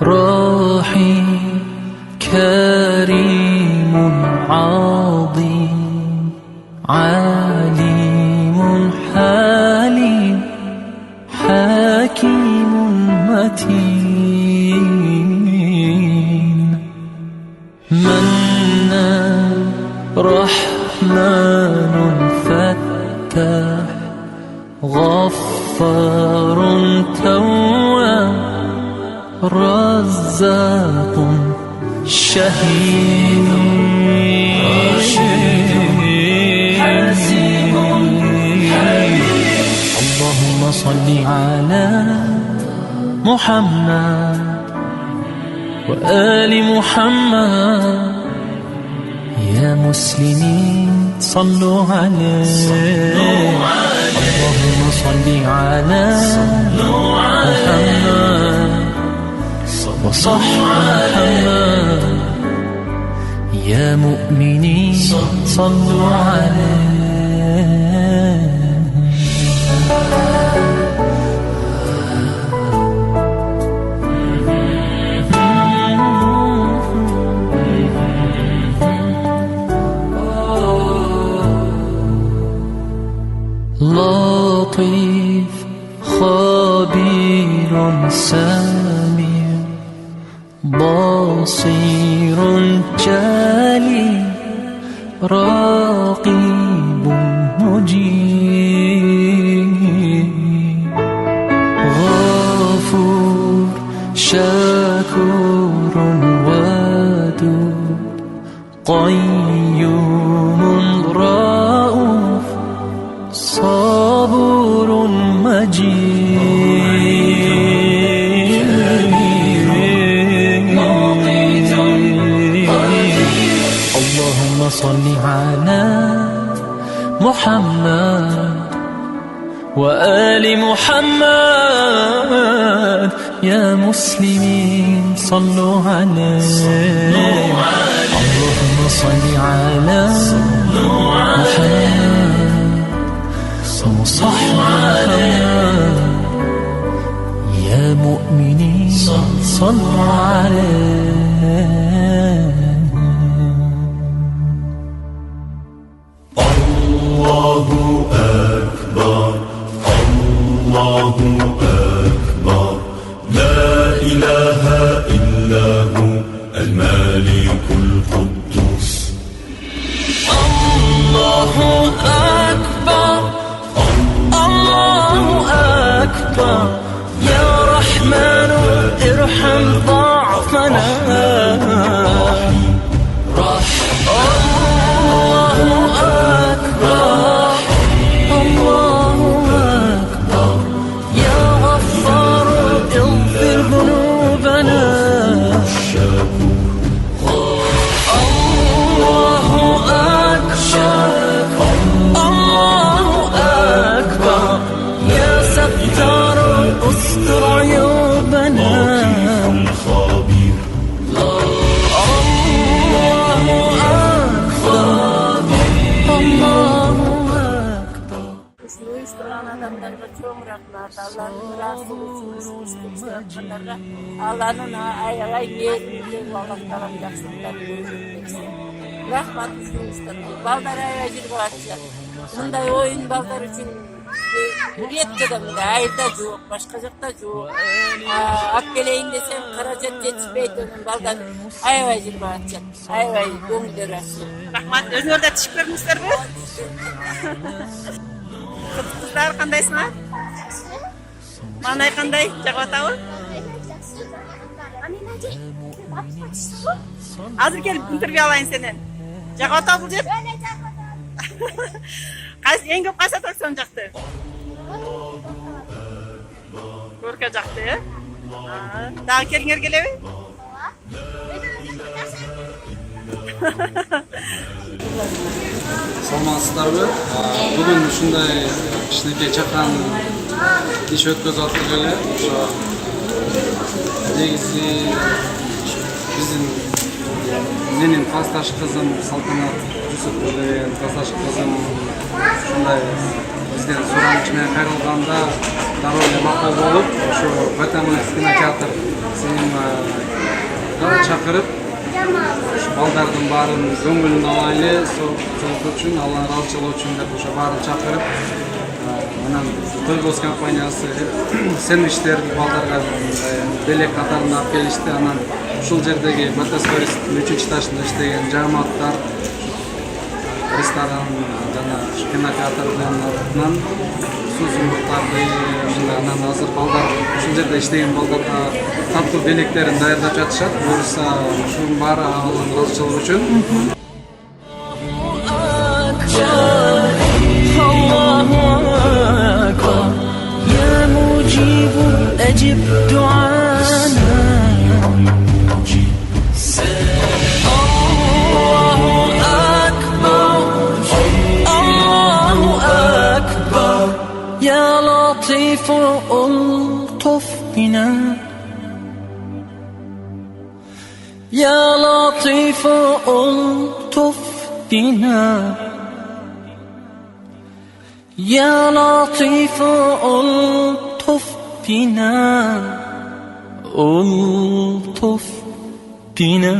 راحي كريم عظيم عليم حليم حكيم متين منان رحمن فتاح غفار تواب رزاق شهيد حسيب حليم. اللهم صل على محمد وآل محمد. يا مسلمين صلوا عليه. اللهم صل على محمد وصح محمد. يا مؤمنين صلوا عليه. لطيف خبير سميع بصير جلي رقيب مجيب غفور شكور ودود قيوم رؤوف صبور مجيد. اللهم صل على محمد وآل محمد. يا مسلمين صلوا عليه. اللهم صل على محمد وصح محمد. يا مؤمنين صلوا عليه. الله أكبر الله أكبر لا إله إلا هو الملك القدوس. الله أكبر الله أكبر يا رحمن ارحم ضعفنا. الله أكبر الله أكبر يا غفار اغفر ذنوبنا. الله أكبر الله أكبر يا ستار استر عيوبنا. Allah'ın ayağay yerinde Allah'tan yaxşılıklar versin. Rahmat istedim. Balдар ayağay jirip atacak. Bunday oyun balдар için üretті de bunda ayda жоқ, başka жақта жоқ. Akkeleyim desem қаражат жетіспейді оның балдар ayağay jirip atacak. Ayağay көңілдері ашылып. Rahmat, өзіңер де түсіп көрдіңіздер бе? Қыздар қандайсыңар? Маңдай қандай? Жағатауы? Азыр келіп интервью алайын сенен. Жағатау бұл жеп? Ең көп қайсы аттракцион жақты? Көркі жақты, е? Дағы келіңер келебі? Саламатсыздар бе? Бүгін ушундай кичинекей чакан иш өткөзүп атып эле. негизи биздин менин классташ кызым Салтанат Жусупова деген классташ кызым ушундай бизден сураныч менен кайрылганда дароо эле макул болуп ошо Батамовец кинотеатр синемага чакырып балдардын баарын көңүлүн алайлы, сөздөр үчүн, Алланы ыраазычылыгы үчүн деп ошо баарын чакырып, анан той боз компаниясы сэндвичтер балдарга белек катарында алып келишти. Анан ушул жердеги Батаскористин 3-этажында иштеген жааматтар, ресторан жана кинотеатрдан сузумдуктарды, анан азыр балдар ушул жерде иштеген балдарга таттуу белектерин даярдап жатышат. Буюрса ушунун баары Алланын ыраазычылыгы үчүн. أجب دعانا الله أكبر الله أكبر يا لطيف ألطف بنا يا لطيف ألطف بنا يا لطيف ألطف بنا ألطف بنا